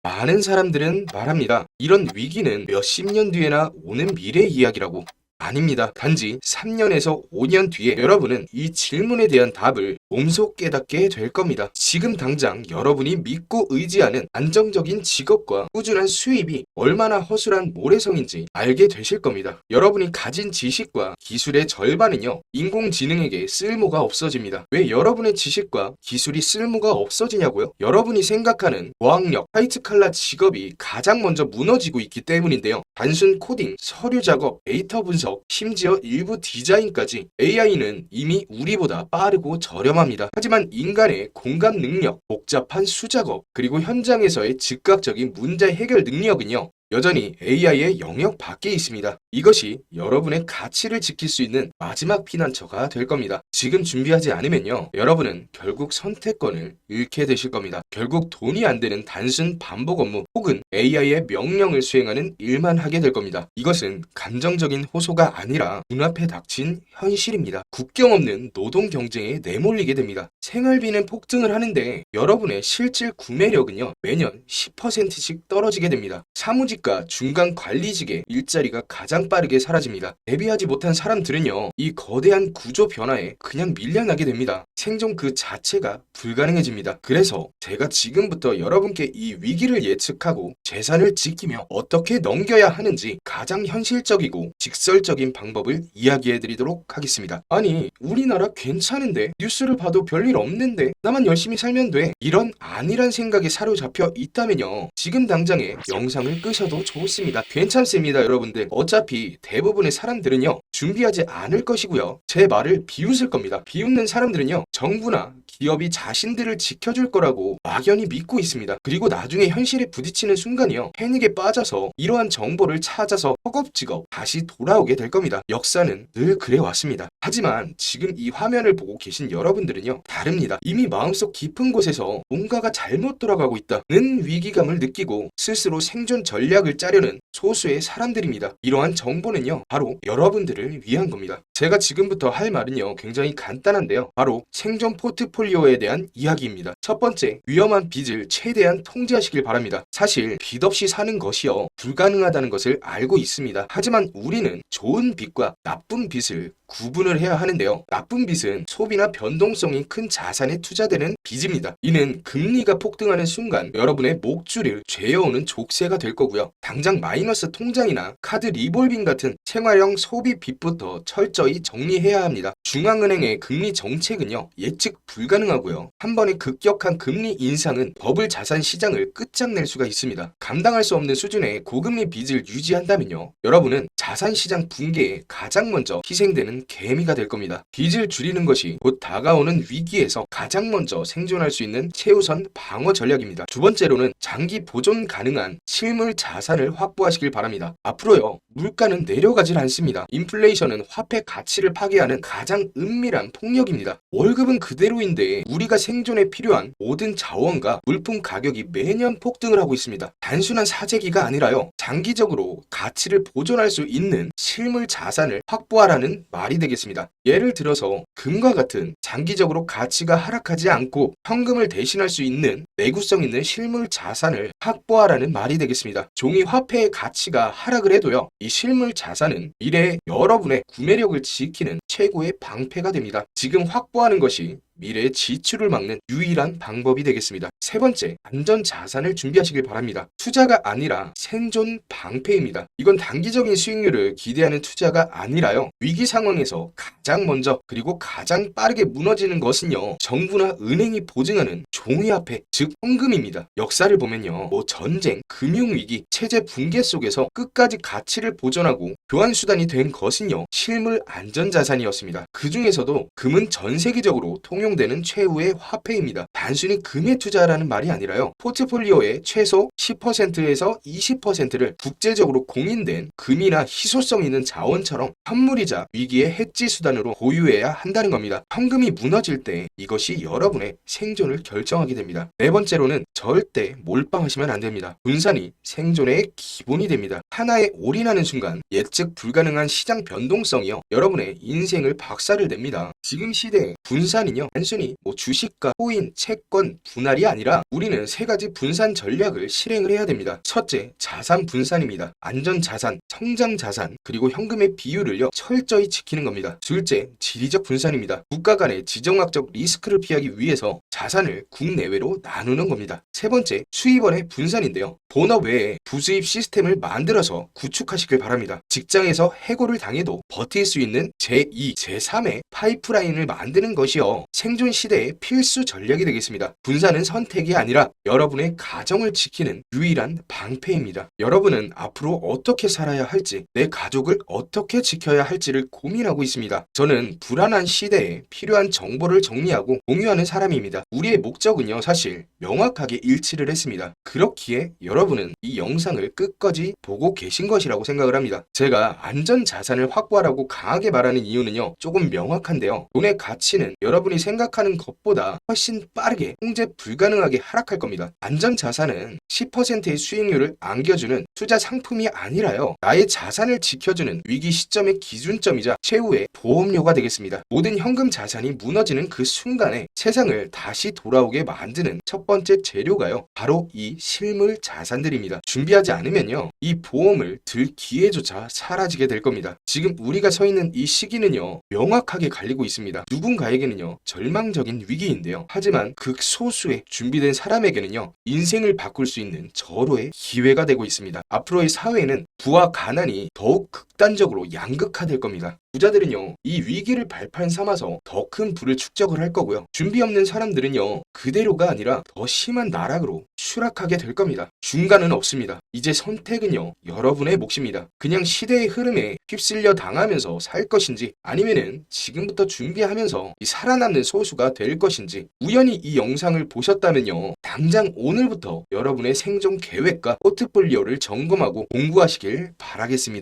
많은 사람들은 말합니다. 이런 위기는 몇십 년 뒤에나 오는 미래 이야기라고. 아닙니다. 단지 3년에서 5년 뒤에 여러분은 이 질문에 대한 답을 몸소 깨닫게 될 겁니다. 지금 당장 여러분이 믿고 의지하는 안정적인 직업과 꾸준한 수입이 얼마나 허술한 모래성인지 알게 되실 겁니다. 여러분이 가진 지식과 기술의 절반은요, 인공지능에게 쓸모가 없어집니다. 왜 여러분의 지식과 기술이 쓸모가 없어지냐고요? 여러분이 생각하는 고학력, 화이트칼라 직업이 가장 먼저 무너지고 있기 때문인데요. 단순 코딩, 서류 작업, 데이터 분석, 심지어 일부 디자인까지 AI는 이미 우리보다 빠르고 저렴합니다. 하지만 인간의 공감 능력, 복잡한 수작업, 그리고 현장에서의 즉각적인 문제 해결 능력은요, 여전히 AI의 영역 밖에 있습니다. 이것이 여러분의 가치를 지킬 수 있는 마지막 피난처가 될 겁니다. 지금 준비하지 않으면요, 여러분은 결국 선택권을 잃게 되실 겁니다. 결국 돈이 안 되는 단순 반복 업무 혹은 AI의 명령을 수행하는 일만 하게 될 겁니다. 이것은 감정적인 호소가 아니라 눈앞에 닥친 현실입니다. 국경 없는 노동 경쟁에 내몰리게 됩니다. 생활비는 폭등을 하는데 여러분의 실질 구매력은요, 매년 10%씩 떨어지게 됩니다. 사무직과 중간 관리직의 일자리가 가장 빠르게 사라집니다. 대비하지 못한 사람들은요, 이 거대한 구조 변화에 그냥 밀려나게 됩니다. 생존 그 자체가 불가능해집니다. 그래서 제가 지금부터 여러분께 이 위기를 예측하고 재산을 지키며 어떻게 넘겨야 하는지 가장 현실적이고 직설적인 방법을 이야기해 드리도록 하겠습니다. 아니, 우리나라 괜찮은데, 뉴스를 봐도 별일 없는데, 나만 열심히 살면 돼, 이런 아니란 생각에 사로잡혀 있다면요, 지금 당장에 영상을 끄셔도 좋습니다. 괜찮습니다, 여러분들. 어차피 대부분의 사람들은요, 준비하지 않을 것이고요, 제 말을 비웃을 겁니다. 비웃는 사람들은요, 정부나 기업이 자신들을 지켜줄 거라고 막연히 믿고 있습니다. 그리고 나중에 현실에 부딪히는 순간이요, 패닉에 빠져서 이러한 정보를 찾아서 허겁지겁 다시 돌아오게 될 겁니다. 역사는 늘 그래왔습니다. 하지만 지금 이 화면을 보고 계신 여러분들은요, 다릅니다. 이미 마음속 깊은 곳에서 뭔가가 잘못 돌아가고 있다는 위기감을 느끼고 스스로 생존 전략을 짜려는 소수의 사람들입니다. 이러한 정보는요, 바로 여러분들을 위한 겁니다. 제가 지금부터 할 말은요, 굉장히 간단한데요, 바로 생존 포트폴리오에 대한 이야기입니다. 첫 번째, 위험한 빚을 최대한 통제하시길 바랍니다. 사실 빚 없이 사는 것이요, 불가능하다는 것을 알고 있습니다. 하지만 우리는 좋은 빚과 나쁜 빚을 구분을 해야 하는데요. 나쁜 빚은 소비나 변동성이 큰 자산에 투자되는 빚입니다. 이는 금리가 폭등하는 순간 여러분의 목줄을 죄어오는 족쇄가 될 거고요. 당장 마이너스 통장이나 카드 리볼빙 같은 생활형 소비 빚부터 철저히 정리해야 합니다. 중앙은행의 금리 정책은요, 예측 불가능하고요, 한 번의 급격한 금리 인상은 버블 자산 시장을 끝장낼 수가 있습니다. 감당할 수 없는 수준의 고금리 빚을 유지한다면요, 여러분은 자산 시장 붕괴에 가장 먼저 희생되는 개미가 될 겁니다. 빚을 줄이는 것이 곧 다가오는 위기에서 가장 먼저 생존할 수 있는 최우선 방어 전략입니다. 두 번째로는 장기 보존 가능한 실물 자산을 확보하시길 바랍니다. 앞으로요, 물가는 내려가질 않습니다. 인플레이션은 화폐 가치를 파괴하는 가장 은밀한 폭력입니다. 월급은 그대로인데 우리가 생존에 필요한 모든 자원과 물품 가격이 매년 폭등을 하고 있습니다. 단순한 사재기가 아니라요, 장기적으로 가치를 보존할 수 있는 실물 자산을 확보하라는 말이 되겠습니다. 예를 들어서 금과 같은 장기적으로 가치가 하락하지 않고 현금을 대신할 수 있는 내구성 있는 실물 자산을 확보하라는 말이 되겠습니다. 종이 화폐의 가치가 하락을 해도요, 이 실물 자산은 미래에 여러분의 구매력을 지키는 최고의 방패가 됩니다. 지금 확보하는 것이 미래의 지출을 막는 유일한 방법이 되겠습니다. 세 번째, 안전 자산을 준비하시길 바랍니다. 투자가 아니라 생존 방패입니다. 이건 단기적인 수익률을 기대하는 투자가 아니라요, 위기 상황에서 가장 먼저 그리고 가장 빠르게 무너지는 것은요, 정부나 은행이 보증하는 종이화폐, 즉 현금입니다. 역사를 보면요, 전쟁, 금융위기, 체제 붕괴 속에서 끝까지 가치를 보존하고 교환 수단이 된 것은요, 실물 안전자산이었습니다. 그 중에서도 금은 전 세계적으로 통용되는 최후의 화폐입니다. 단순히 금에 투자라는 말이 아니라요, 포트폴리오의 최소 10%에서 20%를 국제적으로 공인된 금이나 희소성 있는 자원처럼 현물이자 위기의 해지 수단으로 보유해야 한다는 겁니다. 현금이 무너질 때 이것이 여러분의 생존을 결정하게 됩니다. 네 번째로는 절대 몰빵하시면 안 됩니다. 분산이 생존의 기본이 됩니다. 하나에 올인하는 순간 예측 불가능한 시장 변동성이요, 여러분의 인생을 박살을 냅니다. 지금 시대에 분산은요, 단순히 주식과 코인, 채권, 분할이 아니라 우리는 세 가지 분산 전략을 실행 실행을 해야 됩니다. 첫째, 자산 분산입니다. 안전 자산, 성장 자산, 그리고 현금의 비율을요 철저히 지키는 겁니다. 둘째, 지리적 분산입니다. 국가 간의 지정학적 리스크를 피하기 위해서 자산을 국내외로 나누는 겁니다. 세 번째, 수입원의 분산인데요. 본업 외에 부수입 시스템을 만들어서 구축하시길 바랍니다. 직장에서 해고를 당해도 버틸 수 있는 제2, 제3의 파이프라인을 만드는 것이요 생존 시대의 필수 전략이 되겠습니다. 분산은 선택이 아니라 여러분의 가정을 지키는 유일한 방패입니다. 여러분은 앞으로 어떻게 살아야 할지, 내 가족을 어떻게 지켜야 할지를 고민하고 있습니다. 저는 불안한 시대에 필요한 정보를 정리하고 공유하는 사람입니다. 우리의 목적은요 사실 명확하게 일치를 했습니다. 그렇기에 여러분은 이 영상을 끝까지 보고 계신 것이라고 생각을 합니다. 제가 안전 자산을 확보하라고 강하게 말하는 이유는요 조금 명확한데요. 돈의 가치는 여러분이 생각하는 것보다 훨씬 빠르게 통제 불가능하게 하락할 겁니다. 안전 자산은 10%의 수익률을 안겨주는 투자 상품이 아니라요 나의 자산을 지켜주는 위기 시점의 기준점이자 최후의 보험료가 되겠습니다. 모든 현금 자산이 무너지는 그 순간에 세상을 다시 돌아오게 만드는 첫 번째 재료가요 바로 이 실물 자산들입니다. 준비하지 않으면요 이 보험을 들 기회조차 사라지게 될 겁니다. 지금 우리가 서 있는 이 시기는요 명확하게 갈리고 있습니다. 누군가에게는요 절망적인 위기인데요. 하지만 극소수의 준비된 사람에게는요 인생을 바꿀 수 있는 절호의 기회가 되고 있습니다. 앞으로의 사회는 부와 가난이 더욱 극단적으로 양극화될 겁니다. 부자들은요 이 위기를 발판 삼아서 더 큰 부를 축적을 할 거고요. 준비 없는 사람들은요 그대로가 아니라 더 심한 나락으로 추락하게 될 겁니다. 중간은 없습니다. 이제 선택은요 여러분의 몫입니다. 그냥 시대의 흐름에 휩쓸려 당하면서 살 것인지 아니면은 지금부터 준비하면서 이 살아남는 소수가 될 것인지 우연히 이 영상을 보셨다면요 당장 오늘부터 여러분의 생존 계획과 포트폴리오를 점검하고 공부하시길 바라겠습니다.